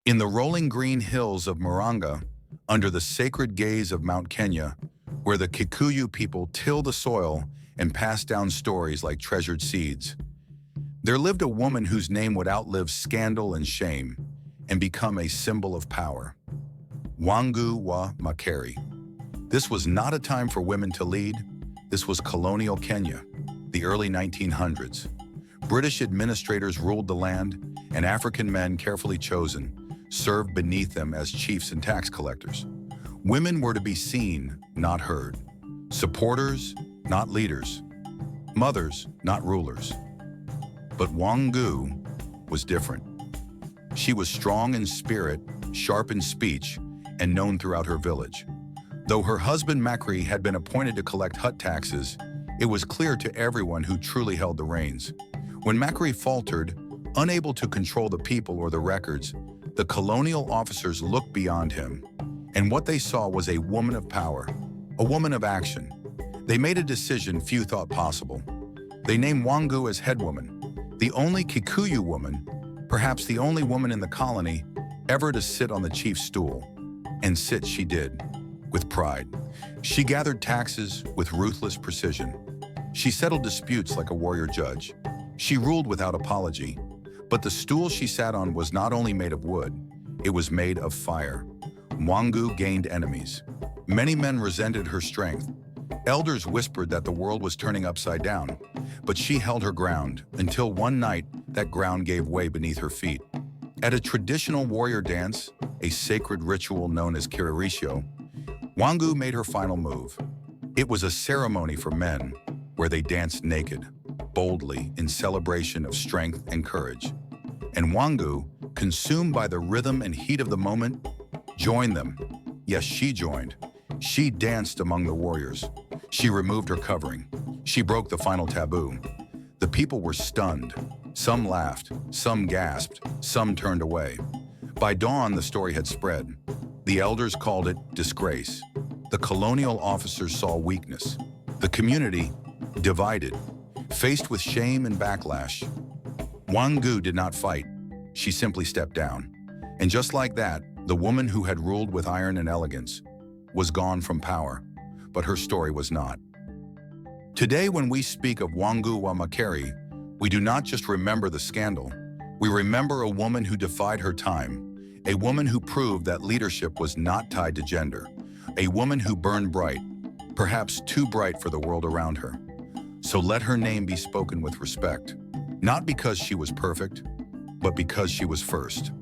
In the rolling green hills of Murang'a, under the sacred gaze of Mount Kenya, where the Kikuyu people till the soil and pass down stories like treasured seeds, there lived a woman whose name would outlive scandal and shame and become a symbol of power. Wangu wa Makeri. This was not a time for women to lead. This was colonial Kenya, the early 1900s. British administrators ruled the land, and African men carefully chosen served beneath them as chiefs and tax collectors. Women were to be seen, not heard. Supporters, not leaders. Mothers, not rulers. But Wangu was different. She was strong in spirit, sharp in speech, and known throughout her village. Though her husband Makeri had been appointed to collect hut taxes, it was clear to everyone who truly held the reins. When Makeri faltered, unable to control the people or the records, the colonial officers looked beyond him, and what they saw was a woman of power, a woman of action. They made a decision few thought possible. They named Wangu as headwoman, the only Kikuyu woman, perhaps the only woman in the colony ever to sit on the chief's stool. And sit she did, with pride. She gathered taxes with ruthless precision. She settled disputes like a warrior judge. She ruled without apology. But the stool she sat on was not only made of wood, it was made of fire. Wangu gained enemies. Many men resented her strength. Elders whispered that the world was turning upside down, but she held her ground until one night that ground gave way beneath her feet. At a traditional warrior dance, a sacred ritual known as Kiririsho, Wangu made her final move. It was a ceremony for men where they danced naked, boldly in celebration of strength and courage. And Wangu, consumed by the rhythm and heat of the moment, joined them. Yes, she joined. She danced among the warriors. She removed her covering. She broke the final taboo. The people were stunned. Some laughed, some gasped, some turned away. By dawn, the story had spread. The elders called it disgrace. The colonial officers saw weakness. The community, divided, faced with shame and backlash. Wangu did not fight. She simply stepped down. And just like that, the woman who had ruled with iron and elegance was gone from power, but her story was not. Today, when we speak of Wangu wa Makeri, we do not just remember the scandal. We remember a woman who defied her time, a woman who proved that leadership was not tied to gender, a woman who burned bright, perhaps too bright for the world around her. So let her name be spoken with respect, not because she was perfect, but because she was first.